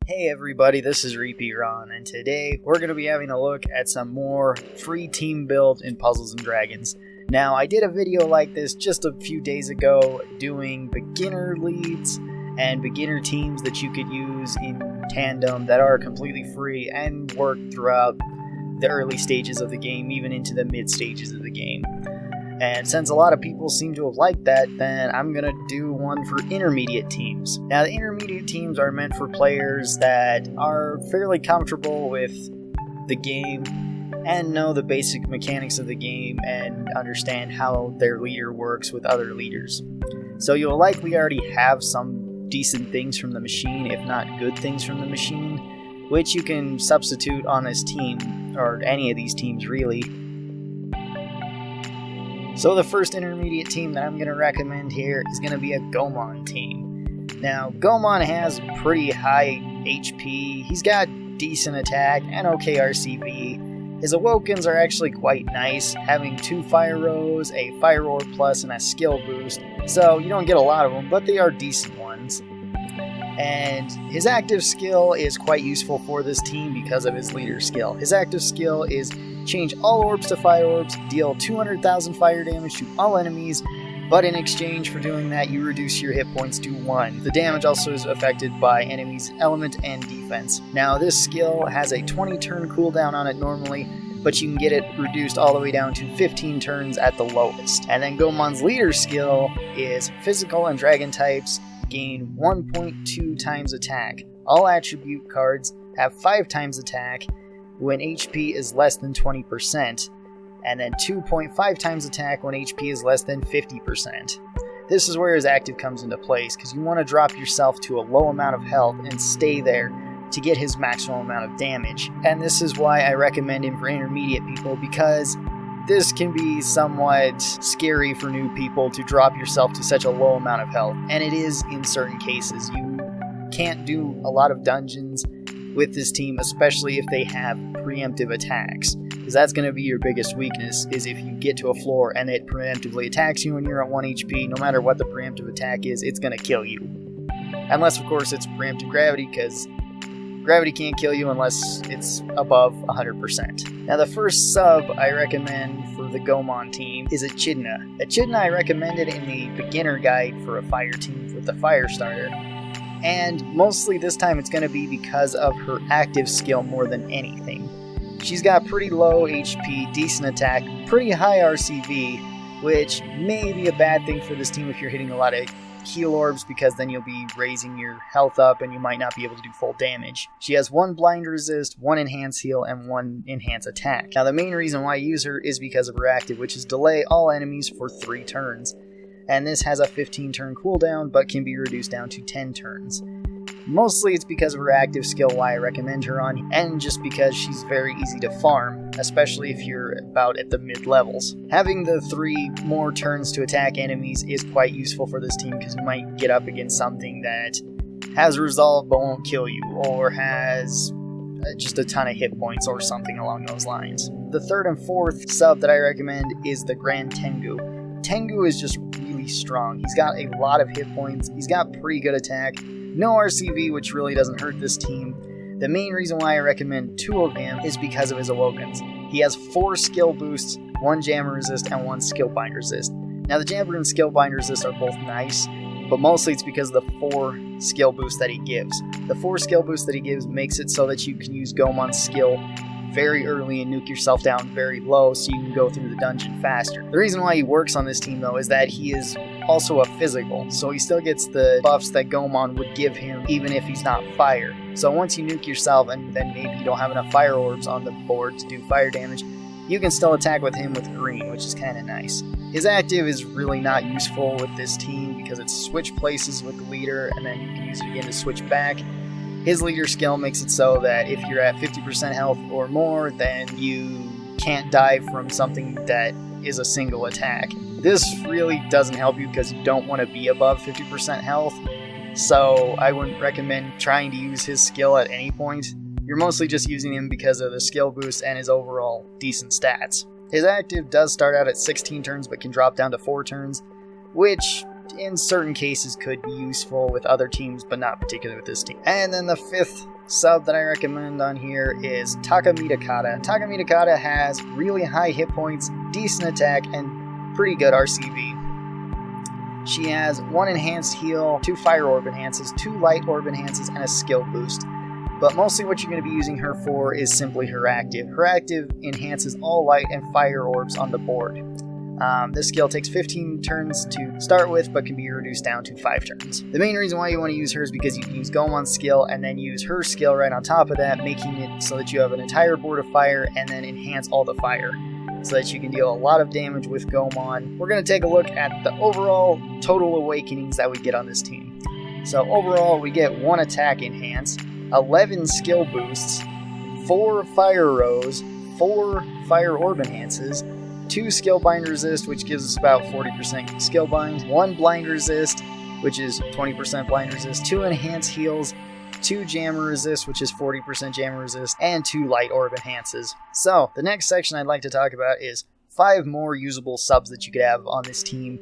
Hey everybody, this is Repeat Ron, and today we're going to be having a look at some more free team build in Puzzles & Dragons. Now, I did a video like this just a few days ago doing beginner leads and beginner teams that you could use in tandem that are completely free and work throughout the early stages of the game, even into the mid stages of the game. And since a lot of people seem to have liked that, then I'm going to do one for intermediate teams. Now, the intermediate teams are meant for players that are fairly comfortable with the game and know the basic mechanics of the game and understand how their leader works with other leaders. So you'll likely already have some decent things from the machine, if not good things from the machine, which you can substitute on this team, or any of these teams really. So the first intermediate team that I'm going to recommend here is going to be a Goemon team. Now, Goemon has pretty high HP, he's got decent attack and okay RCV. His awokens are actually quite nice, having 2 Fire Rows, a Fire Orb Plus, and a skill boost. So you don't get a lot of them, but they are decent ones. And his active skill is quite useful for this team because of his leader skill. His active skill is change all orbs to fire orbs, deal 200,000 fire damage to all enemies, but in exchange for doing that, you reduce your hit points to 1. The damage also is affected by enemies' element and defense. Now, this skill has a 20 turn cooldown on it normally, but you can get it reduced all the way down to 15 turns at the lowest. And then Goemon's leader skill is physical and dragon types gain 1.2 times attack. All attribute cards have 5 times attack when HP is less than 20%, and then 2.5 times attack when HP is less than 50%. This is where his active comes into place, because you want to drop yourself to a low amount of health and stay there to get his maximum amount of damage. And this is why I recommend him for intermediate people, because this can be somewhat scary for new people to drop yourself to such a low amount of health, and it is in certain cases. You can't do a lot of dungeons with this team, especially if they have preemptive attacks, because that's going to be your biggest weakness, is if you get to a floor and it preemptively attacks you and you're at 1 HP, no matter what the preemptive attack is, it's going to kill you. Unless, of course, it's preemptive gravity, because gravity can't kill you unless it's above 100%. Now, the first sub I recommend for the Goemon team is Echidna. Echidna I recommended in the beginner guide for a fire team with the fire starter. And mostly this time it's going to be because of her active skill more than anything. She's got pretty low HP, decent attack, pretty high RCV, which may be a bad thing for this team if you're hitting a lot of heal orbs, because then you'll be raising your health up and you might not be able to do full damage. She has 1 blind resist, 1 enhance heal, and 1 enhance attack. Now, the main reason why I use her is because of her active, which is delay all enemies for 3 turns. And this has a 15 turn cooldown, but can be reduced down to 10 turns. Mostly it's because of her active skill why I recommend her on, and just because she's very easy to farm, especially if you're about at the mid levels. Having the 3 more turns to attack enemies is quite useful for this team, because you might get up against something that has resolve but won't kill you, or has just a ton of hit points or something along those lines. The third and fourth sub that I recommend is the Grand Tengu. Tengu is just really strong. He's got a lot of hit points, he's got pretty good attack, no RCV, which really doesn't hurt this team. The main reason why I recommend 2 of him is because of his awokens. He has 4 skill boosts, 1 jammer resist, and 1 skill bind resist. Now, the jammer and skill bind resist are both nice, but mostly it's because of the 4 skill boosts that he gives. The 4 skill boosts that he gives makes it so that you can use Goemon's skill very early and nuke yourself down very low so you can go through the dungeon faster. The reason why he works on this team, though, is that he is also a physical, so he still gets the buffs that Goemon would give him even if he's not fire. So once you nuke yourself and then maybe you don't have enough fire orbs on the board to do fire damage, you can still attack with him with green, which is kind of nice. His active is really not useful with this team because it's switch places with the leader and then you can use it again to switch back. His leader skill makes it so that if you're at 50% health or more, then you can't die from something that is a single attack. This really doesn't help you because you don't want to be above 50% health, so I wouldn't recommend trying to use his skill at any point. You're mostly just using him because of the skill boost and his overall decent stats. His active does start out at 16 turns but can drop down to 4 turns, which in certain cases could be useful with other teams, but not particularly with this team. And then the 5th sub that I recommend on here is Takamiya Kata. Takamiya Kata has really high hit points, decent attack, and pretty good RCV. She has 1 enhanced heal, 2 fire orb enhances, 2 light orb enhances, and a skill boost. But mostly what you're going to be using her for is simply her active. Her active enhances all light and fire orbs on the board. This skill takes 15 turns to start with, but can be reduced down to 5 turns. The main reason why you want to use her is because you can use Goemon's skill and then use her skill right on top of that, making it so that you have an entire board of fire and then enhance all the fire, so that you can deal a lot of damage with Goemon. We're going to take a look at the overall total awakenings that we get on this team. So overall, we get 1 attack enhance, 11 skill boosts, 4 fire rows, 4 fire orb enhances, 2 skill bind resist, which gives us about 40% skill bind, 1 blind resist, which is 20% blind resist, 2 enhanced heals, 2 jammer resist, which is 40% jammer resist, and 2 light orb enhances. So the next section I'd like to talk about is 5 more usable subs that you could have on this team.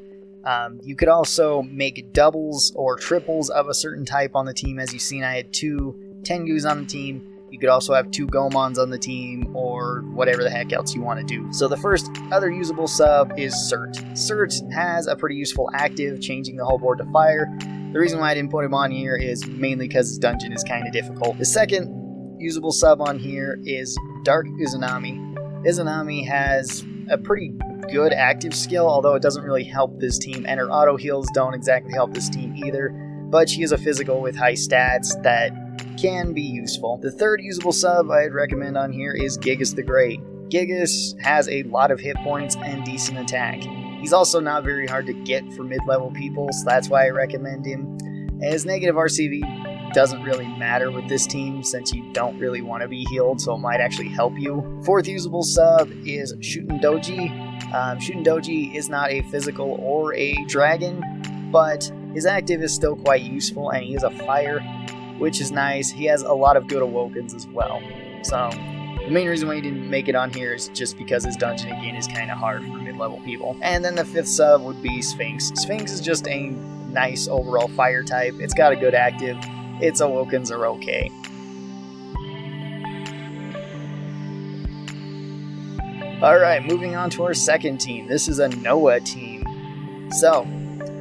You could also make doubles or triples of a certain type on the team. As you've seen, I had 2 Tengus on the team. You could also have 2 Goemons on the team, or whatever the heck else you want to do. So the first other usable sub is Cert. Cert has a pretty useful active, changing the whole board to fire. The reason why I didn't put him on here is mainly because his dungeon is kind of difficult. The second usable sub on here is Dark Izanami. Izanami has a pretty good active skill, although it doesn't really help this team, and her auto heals don't exactly help this team either, but she is a physical with high stats that can be useful. The third usable sub I'd recommend on here is Gigas the Great. Gigas has a lot of hit points and decent attack. He's also not very hard to get for mid-level people, so that's why I recommend him. And his negative RCV doesn't really matter with this team since you don't really want to be healed, so it might actually help you. Fourth usable sub is Shootin' Doji. Shootin' Doji is not a physical or a dragon, but his active is still quite useful, and he is a fire, which is nice. He has a lot of good awokens as well. So the main reason why he didn't make it on here is just because his dungeon again is kind of hard for mid-level people. And then the 5th sub would be Sphinx. Sphinx is just a nice overall fire type. It's got a good active. Its awokens are okay. Alright, moving on to our second team. This is a Noah team. So,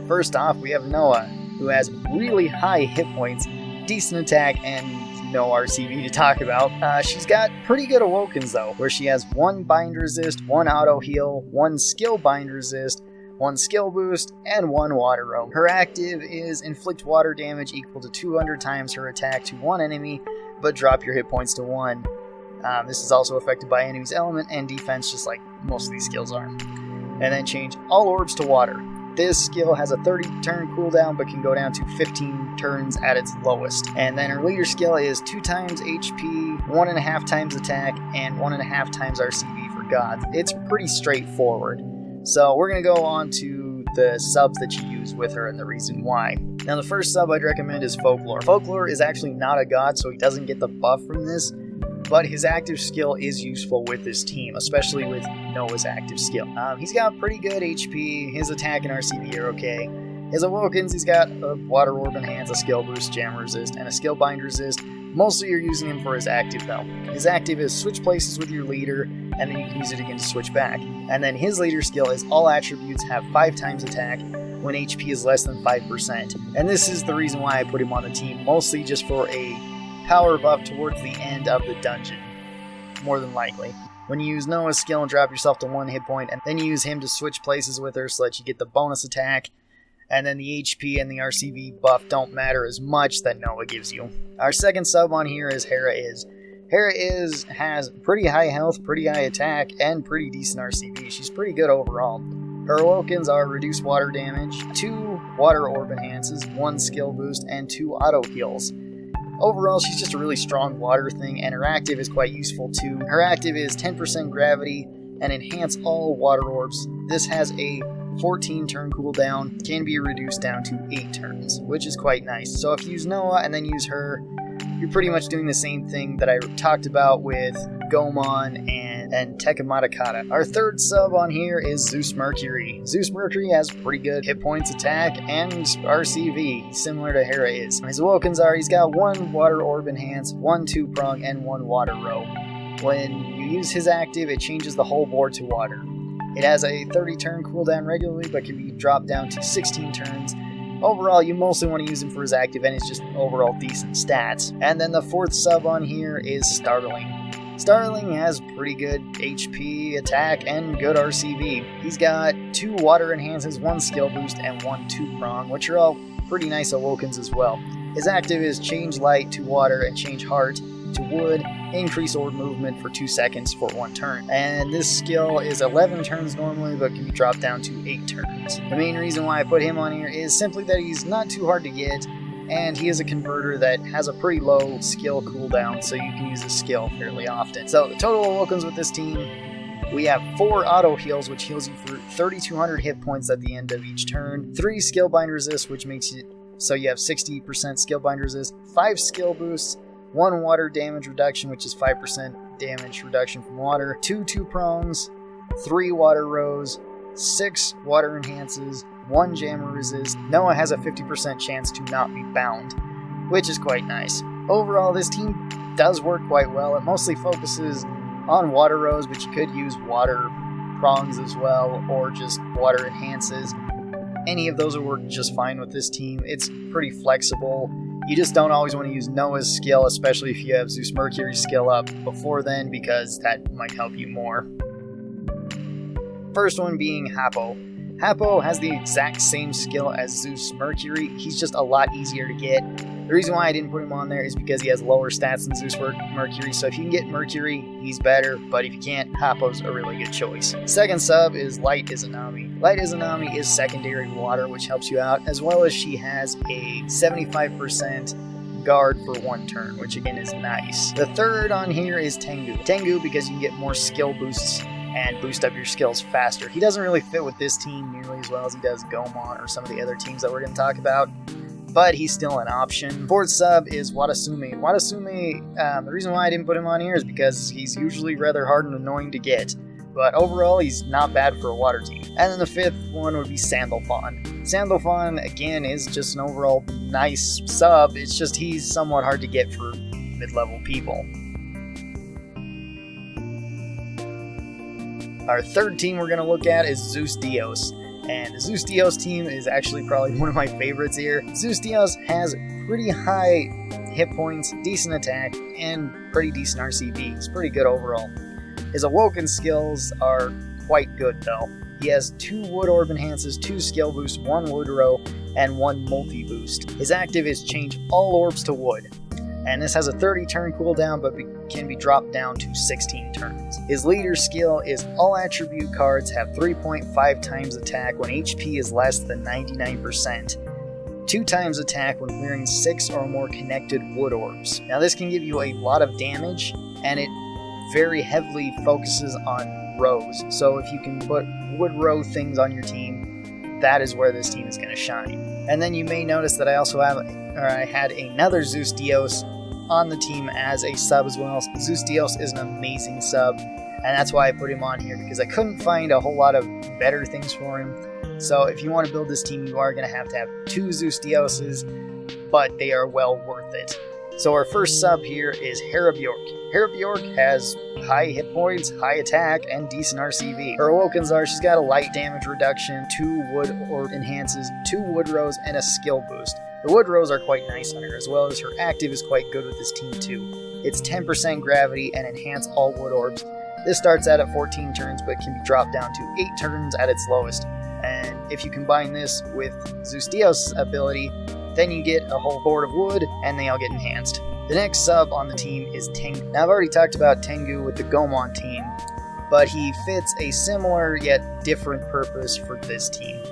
first off, we have Noah, who has really high hit points, decent attack, and no RCV to talk about. She's got pretty good awokens though, where she has 1 bind resist, 1 auto heal, 1 skill bind resist, 1 skill boost, and 1 water roam. Her active is inflict water damage equal to 200 times her attack to 1 enemy, but drop your hit points to 1. This is also affected by enemy's element and defense, just like most of these skills are. And then change all orbs to water. This skill has a 30-turn cooldown, but can go down to 15 turns at its lowest. And then her leader skill is 2 times HP, 1.5 times attack, and 1.5 times RCV for gods. It's pretty straightforward. So we're going to go on to the subs that you use with her and the reason why. Now the first sub I'd recommend is Folklore. Folklore is actually not a god, so he doesn't get the buff from this, but his active skill is useful with this team, especially with Noah's active skill. He's got pretty good HP, his attack and RCV are okay. His awokens, he's got a water orb enhance, a skill boost, jam resist, and a skill bind resist. Mostly you're using him for his active though. His active is switch places with your leader, and then you can use it again to switch back. And then his leader skill is all attributes have 5 times attack when HP is less than 5%. And this is the reason why I put him on the team, mostly just for a power buff towards the end of the dungeon, more than likely. When you use Noah's skill and drop yourself to 1 hit point, and then you use him to switch places with her so that you get the bonus attack, and then the HP and the RCV buff don't matter as much that Noah gives you. Our second sub on here is Hera Is. Hera Is has pretty high health, pretty high attack, and pretty decent RCV. She's pretty good overall. Her awokens are reduce water damage, 2 water orb enhances, 1 skill boost, and 2 auto heals. Overall, she's just a really strong water thing, and her active is quite useful too. Her active is 10% gravity and enhance all water orbs. This has a 14 turn cooldown, can be reduced down to 8 turns, which is quite nice. So if you use Noah and then use her, you're pretty much doing the same thing that I talked about with Goemon and and Takamiya Kata. Our third sub on here is Zeus Mercury. Zeus Mercury has pretty good hit points, attack, and RCV, similar to Hera is. His awokens are, he's got 1 water orb enhance, 1 2-prong, and 1 water row. When you use his active, it changes the whole board to water. It has a 30 turn cooldown regularly, but can be dropped down to 16 turns. Overall, you mostly want to use him for his active, and it's just overall decent stats. And then the fourth sub on here is Starling. Starling has pretty good HP, attack, and good RCV. He's got 2 water enhances, 1 skill boost, and 1 2-prong, which are all pretty nice awokens as well. His active is change light to water and change heart to wood, increase orb movement for 2 seconds for 1 turn. And this skill is 11 turns normally, but can be dropped down to 8 turns. The main reason why I put him on here is simply that he's not too hard to get, and he is a converter that has a pretty low skill cooldown, so you can use his skill fairly often. So the total awokens with this team, we have 4 auto heals, which heals you for 3,200 hit points at the end of each turn, 3 skill bind resist, which makes it so you have 60% skill bind resist, 5 skill boosts, 1 water damage reduction, which is 5% damage reduction from water, 2 2-prongs, 3 water rows, 6 water enhances, 1 jammer resist. Noah has a 50% chance to not be bound, which is quite nice. Overall, this team does work quite well. It mostly focuses on water rows, but you could use water prongs as well, or just water enhances. Any of those will work just fine with this team. It's pretty flexible. You just don't always want to use Noah's skill, especially if you have Zeus Mercury's skill up before then, because that might help you more. First one being Happo. Happo has the exact same skill as Zeus Mercury, he's just a lot easier to get. The reason why I didn't put him on there is because he has lower stats than Zeus Mercury, so if you can get Mercury, he's better, but if you can't, Happo's a really good choice. Second sub is Light Izanami. Light Izanami is secondary water, which helps you out, as well as she has a 75% guard for 1 turn, which again is nice. The third on here is Tengu. Tengu because you can get more skill boosts and boost up your skills faster. He doesn't really fit with this team nearly as well as he does Goemon or some of the other teams that we're going to talk about, but he's still an option. Fourth sub is Watasumi. Watasumi, the reason why I didn't put him on here is because he's usually rather hard and annoying to get, but overall he's not bad for a water team. And then the fifth one would be Sandalphon. Sandalphon, again, is just an overall nice sub, it's just he's somewhat hard to get for mid-level people. Our third team we're going to look at is Zeus-Dios. And the Zeus-Dios team is actually probably one of my favorites here. Zeus-Dios has pretty high hit points, decent attack, and pretty decent RCV. It's pretty good overall. His awoken skills are quite good though. He has 2 wood orb enhances, 2 skill boosts, 1 wood row, and 1 multi boost. His active is change all orbs to wood. And this has a 30 turn cooldown, but can be dropped down to 16 turns. His leader skill is all attribute cards have 3.5 times attack when HP is less than 99%, 2 times attack when clearing 6 or more connected wood orbs. Now this can give you a lot of damage, and it very heavily focuses on rows, so if you can put wood row things on your team, that is where this team is going to shine. And then you may notice that I had another Zeus-Dios on the team as a sub as well. Zeus-Dios is an amazing sub, and that's why I put him on here, because I couldn't find a whole lot of better things for him. So if you want to build this team, you are going to have 2 Zeus-Dioses, but they are well worth it. So our first sub here is Hera Bjork. Hera Bjork has high hit points, high attack, and decent RCV. Her awokens are, she's got a light damage reduction, 2 wood orb enhances, 2 wood rows, and a skill boost. The wood rows are quite nice on her, as well as her active is quite good with this team too. It's 10% gravity and enhance all wood orbs. This starts out at 14 turns, but can be dropped down to 8 turns at its lowest. And if you combine this with Zeus-Dios' ability, then you get a whole board of wood, and they all get enhanced. The next sub on the team is Tengu. Now I've already talked about Tengu with the Goemon team, but he fits a similar yet different purpose for this team.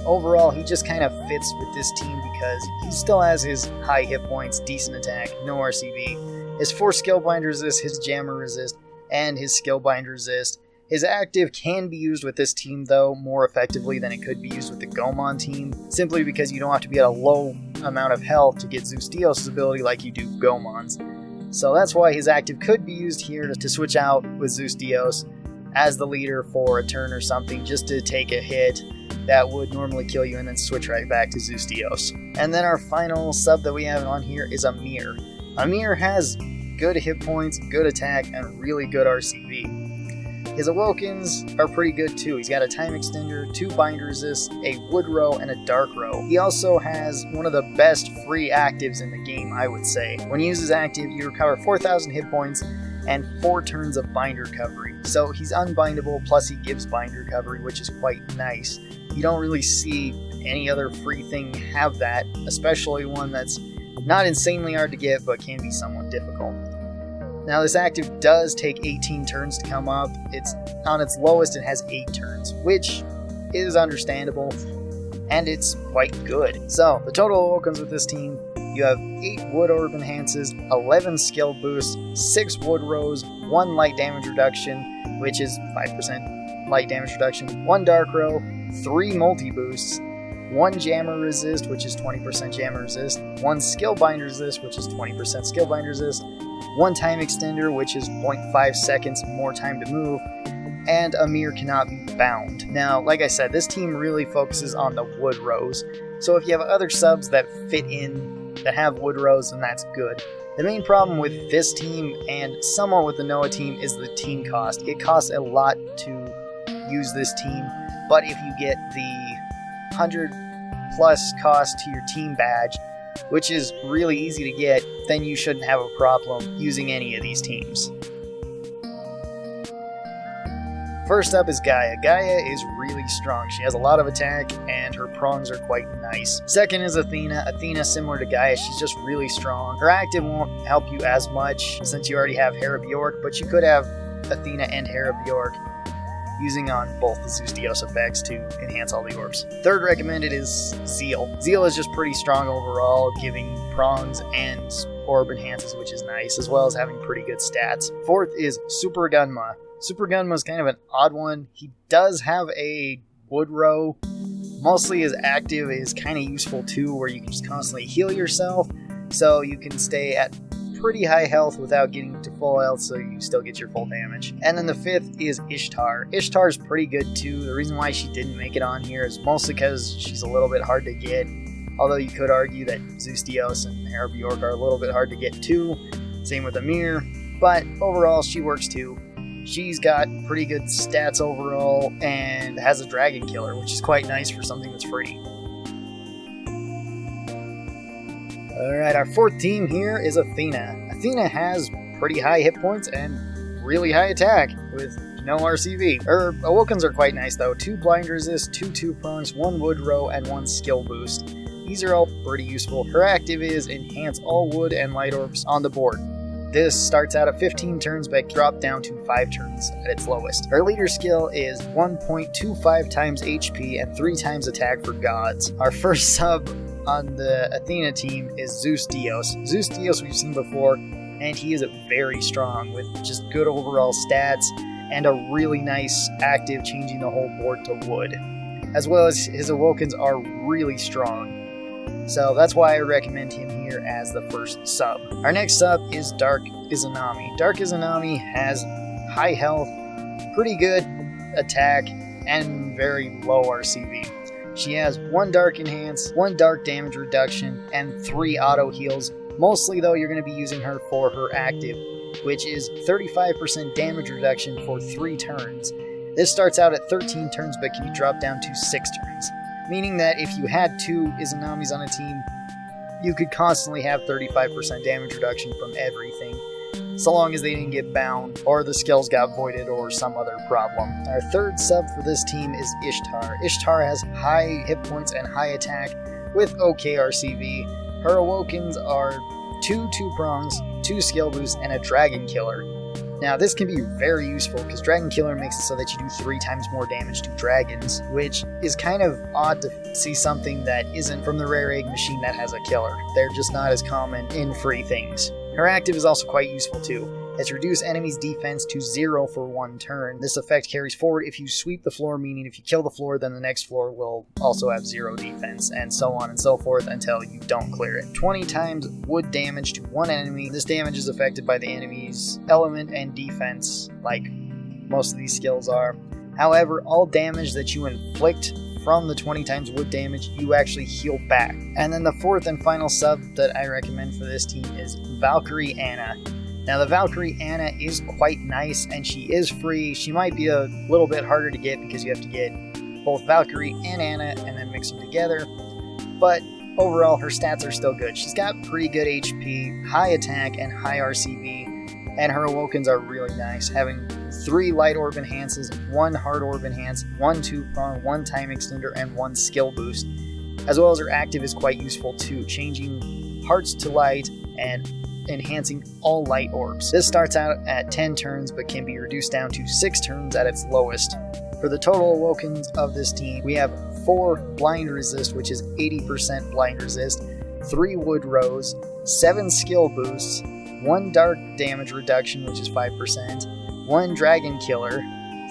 Overall, he just kind of fits with this team because he still has his high hit points, decent attack, no RCV, his 4 skill bind resist, his jammer resist, and his skill bind resist. His active can be used with this team though more effectively than it could be used with the Goemon team, simply because you don't have to be at a low amount of health to get Zeus-Dios' ability like you do Goemon's. So that's why his active could be used here to switch out with Zeus-Dios as the leader for a turn or something, just to take a hit that would normally kill you and then switch right back to Zeus-Dios. And then our final sub that we have on here is Amir. Amir has good hit points, good attack, and really good RCV. His Awokens are pretty good too. He's got a time extender, 2 bind resists, a wood row, and a dark row. He also has one of the best free actives in the game, I would say. When you use his active, you recover 4,000 hit points and 4 turns of bind recovery. So he's unbindable, plus he gives bind recovery, which is quite nice. You don't really see any other free thing have that, especially one that's not insanely hard to get, but can be somewhat difficult. Now this active does take 18 turns to come up. It's on its lowest, it has 8 turns, which is understandable, and it's quite good. So the total Awokens with this team, you have 8 wood orb enhances, 11 skill boosts, 6 wood rows, 1 light damage reduction, which is 5% light damage reduction, 1 dark row, 3 multi boosts, 1 jammer resist, which is 20% jammer resist, 1 skill bind resist, which is 20% skill bind resist, 1 time extender, which is 0.5 seconds more time to move, and Amir cannot be bound. Now, like I said, this team really focuses on the wood rows, so if you have other subs that fit in, that have wood rows, then that's good. The main problem with this team, and somewhat with the Noah team, is the team cost. It costs a lot to use this team, but if you get the 100 plus cost to your team badge, which is really easy to get, then you shouldn't have a problem using any of these teams. First up is Gaia. Gaia is really strong. She has a lot of attack, and her prongs are quite nice. Second is Athena. Athena, similar to Gaia, she's just really strong. Her active won't help you as much since you already have Hera Bjork, but you could have Athena and Hera Bjork using on both the Zeus-Dios effects to enhance all the orbs. Third recommended is Zeal. Zeal is just pretty strong overall, giving prongs and orb enhances, which is nice, as well as having pretty good stats. Fourth is Super Gunma. Super Gunma is kind of an odd one. He does have a wood row. Mostly his active is kind of useful too, where you can just constantly heal yourself, so you can stay at pretty high health without getting to full health, so you still get your full damage. And then the fifth is Ishtar. Ishtar's pretty good too. The reason why she didn't make it on here is mostly because she's a little bit hard to get, although you could argue that Zeus-Dios and Hera Bjork are a little bit hard to get too. Same with Amir, but overall she works too. She's got pretty good stats overall and has a dragon killer, which is quite nice for something that's free. Alright, our fourth team here is Athena. Athena has pretty high hit points and really high attack with no RCV. Her Awokens are quite nice though. 2 blind resist, 2 prongs, 1 wood row, and 1 skill boost. These are all pretty useful. Her active is enhance all wood and light orbs on the board. This starts out at 15 turns but drops down to 5 turns at its lowest. Her leader skill is 1.25 times HP and 3 times attack for gods. Our first sub on the Athena team is Zeus-Dios. Zeus-Dios we've seen before, and he is very strong with just good overall stats and a really nice active changing the whole board to wood. As well as his Awokens are really strong. So that's why I recommend him here as the first sub. Our next sub is Dark Izanami. Dark Izanami has high health, pretty good attack, and very low RCV. She has 1 dark enhance, 1 dark damage reduction, and 3 auto heals. Mostly though, you're going to be using her for her active, which is 35% damage reduction for 3 turns. This starts out at 13 turns but can be dropped down to 6 turns. Meaning that if you had 2 Izanamis on a team, you could constantly have 35% damage reduction from everything, so long as they didn't get bound, or the skills got voided, or some other problem. Our third sub for this team is Ishtar. Ishtar has high hit points and high attack with OK RCV. Her Awokens are 2 prongs, 2 skill boosts, and a dragon killer. Now this can be very useful because Dragon Killer makes it so that you do 3 times more damage to dragons, which is kind of odd to see something that isn't from the rare egg machine that has a killer. They're just not as common in free things. Her active is also quite useful too. It's reduce enemies' defense to 0 for 1 turn. This effect carries forward if you sweep the floor, meaning if you kill the floor, then the next floor will also have 0 defense, and so on and so forth until you don't clear it. 20 times wood damage to 1 enemy. This damage is affected by the enemy's element and defense, like most of these skills are. However, all damage that you inflict from the 20 times wood damage, you actually heal back. And then the fourth and final sub that I recommend for this team is Valkyrie Hannah. Now the Valkyrie Hannah is quite nice and she is free. She might be a little bit harder to get because you have to get both Valkyrie and Hannah and then mix them together. But overall, her stats are still good. She's got pretty good HP, high attack, and high RCB. And her awokens are really nice, having 3 light orb enhances, 1 hard orb enhance, 1 2-prong, 1 time extender, and 1 skill boost. As well as her active is quite useful too, changing hearts to light and enhancing all light orbs. This starts out at 10 turns but can be reduced down to 6 turns at its lowest. For the total awokens of this team, we have 4 blind resist, which is 80% blind resist, 3 wood rose, 7 skill boosts, 1 dark damage reduction, which is 5%, 1 dragon killer,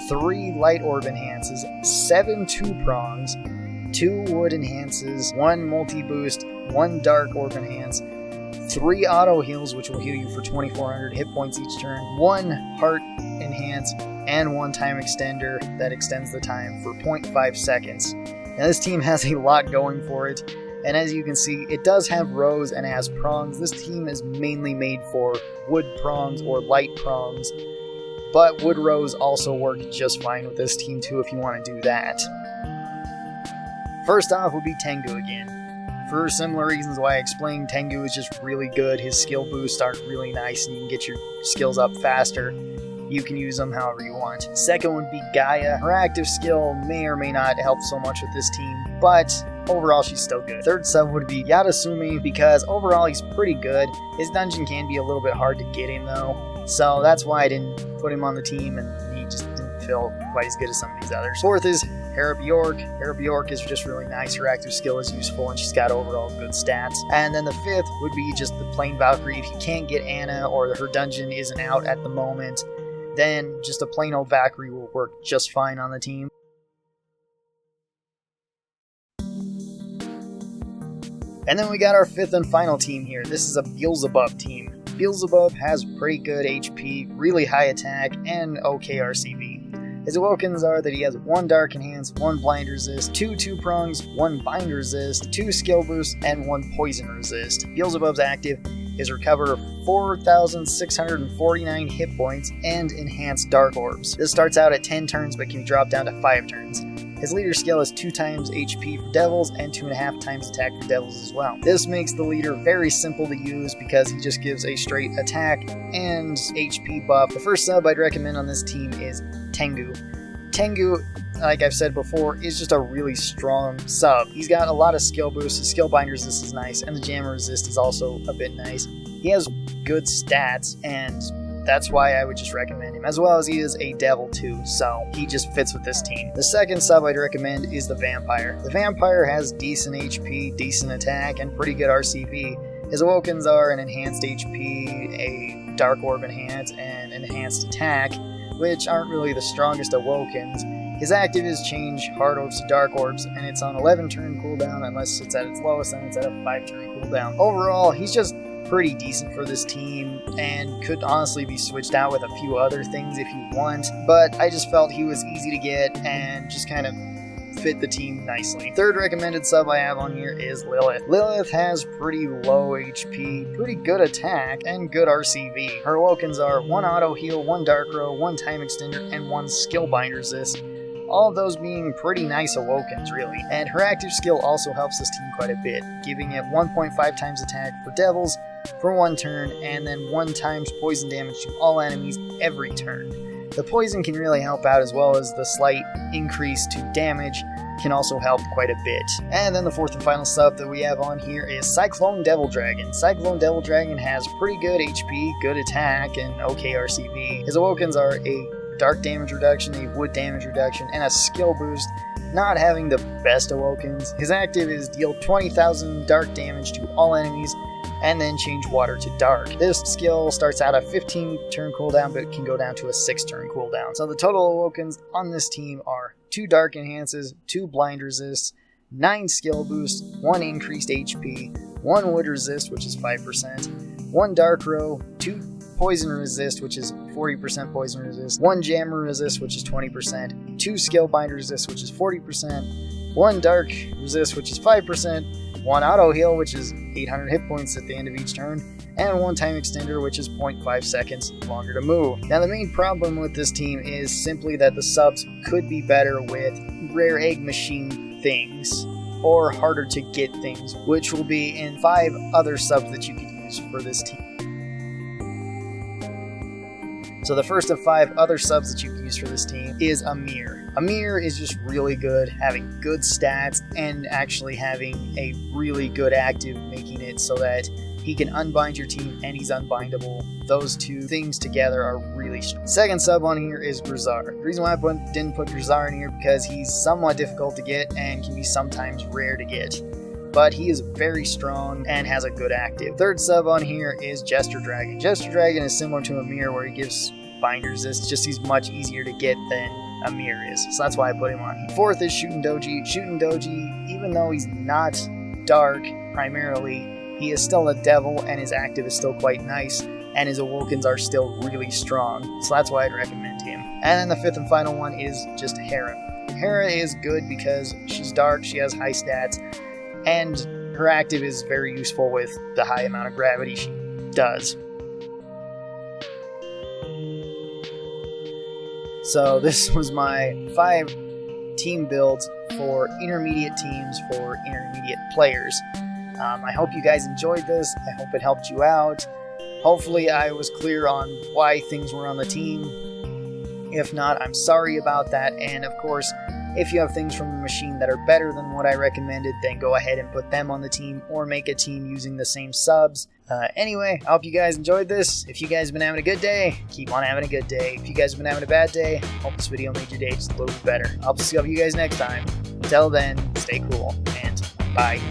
3 light orb enhances, 7 2-prongs, 2 wood enhances, 1 multi-boost, 1 dark orb enhance, 3 auto heals, which will heal you for 2400 hit points each turn, 1 heart enhance, and 1 time extender that extends the time for 0.5 seconds. Now this team has a lot going for it, and as you can see, it does have rows and has prongs. This team is mainly made for wood prongs or light prongs, but wood rows also work just fine with this team too if you want to do that. First off would be Tengu again. For similar reasons why I explained, Tengu is just really good. His skill boosts are really nice and you can get your skills up faster. You can use them however you want. Second would be Gaia. Her active skill may or may not help so much with this team, but overall she's still good. Third sub would be Yadasumi, because overall he's pretty good. His dungeon can be a little bit hard to get in though, so that's why I didn't put him on the team and he just didn't feel quite as good as some of these others. Fourth is Hera Bjork. Hera Bjork is just really nice. Her active skill is useful and she's got overall good stats. And then the fifth would be just the plain Valkyrie. If you can't get Anna or her dungeon isn't out at the moment, then just a plain old Valkyrie will work just fine on the team. And then we got our fifth and final team here. This is a Beelzebub team. Beelzebub has pretty good HP, really high attack, and okay RCB. His awokens are that he has 1 dark enhance, 1 blind resist, 2 2-prongs, 1 bind resist, 2 skill boosts, and 1 poison resist. Beelzebub's active is recover 4,649 hit points and enhance dark orbs. This starts out at 10 turns but can be dropped down to 5 turns. His leader skill is 2 times HP for devils and 2.5 times attack for devils as well. This makes the leader very simple to use because he just gives a straight attack and HP buff. The first sub I'd recommend on this team is Tengu. Tengu, like I've said before, is just a really strong sub. He's got a lot of skill boosts. His skill bind resist is nice, and the jammer resist is also a bit nice. He has good stats, and that's why I would just recommend him, as well as he is a devil too, so he just fits with this team. The second sub I'd recommend is the Vampire. The Vampire has decent HP, decent attack, and pretty good RCB. His awokens are an enhanced HP, a dark orb enhance, and enhanced attack, which aren't really the strongest awokens. His active is change hard orbs to dark orbs, and it's on 11 turn cooldown unless it's at its lowest, and it's at a 5 turn cooldown. Overall, he's just pretty decent for this team and could honestly be switched out with a few other things if you want, but I just felt he was easy to get and just kind of fit the team nicely. Third recommended sub I have on here is Lilith. Lilith has pretty low HP, pretty good attack, and good RCV. Her awokens are 1 auto heal, 1 dark row, 1 time extender, and 1 skill bind resist. All of those being pretty nice awokens, really. And her active skill also helps this team quite a bit, giving it 1.5 times attack for devils for 1 turn, and then 1 times poison damage to all enemies every turn. The poison can really help out, as well as the slight increase to damage can also help quite a bit. And then the fourth and final sub that we have on here is Cyclone Devil Dragon. Cyclone Devil Dragon has pretty good HP, good attack, and okay RCB. His awokens are a dark damage reduction, a wood damage reduction, and a skill boost, not having the best awokens. His active is deal 20,000 dark damage to all enemies, and then change water to dark. This skill starts out a 15 turn cooldown, but can go down to a 6 turn cooldown. So the total awokens on this team are 2 dark enhances, 2 blind resists, 9 skill boosts, 1 increased HP, 1 wood resist, which is 5%, 1 dark row, 2 poison resist, which is 40% poison resist, 1 jammer resist, which is 20%, 2 skill bind resist, which is 40%, 1 dark resist, which is 5%, 1 auto heal, which is 800 hit points at the end of each turn, and 1 time extender, which is 0.5 seconds longer to move. Now the main problem with this team is simply that the subs could be better with rare egg machine things, or harder to get things, which will be in 5 other subs that you can use for this team. So the first of 5 other subs that you can use for this team is Amir. Amir is just really good, having good stats, and actually having a really good active, making it so that he can unbind your team and he's unbindable. Those 2 things together are really strong. Second sub on here is Grizar. The reason why I didn't put Grizar in here because he's somewhat difficult to get and can be sometimes rare to get. But he is very strong and has a good active. Third sub on here is Jester Dragon. Jester Dragon is similar to Amir where he gives bind resist, just he's much easier to get than Amir is. So that's why I put him on here. Fourth is Shootin' Doji. Shootin' Doji, even though he's not dark primarily, he is still a devil and his active is still quite nice and his awokens are still really strong. So that's why I'd recommend him. And then the fifth and final one is just Hera. Hera is good because she's dark, she has high stats, and her active is very useful with the high amount of gravity she does. So this was my 5 team builds for intermediate teams for intermediate players. I hope you guys enjoyed this. I hope it helped you out. Hopefully I was clear on why things were on the team. If not, I'm sorry about that. And of course, if you have things from the machine that are better than what I recommended, then go ahead and put them on the team or make a team using the same subs. Anyway, I hope you guys enjoyed this. If you guys have been having a good day, keep on having a good day. If you guys have been having a bad day, hope this video made your day just a little bit better. I'll see you guys next time. Until then, stay cool and bye.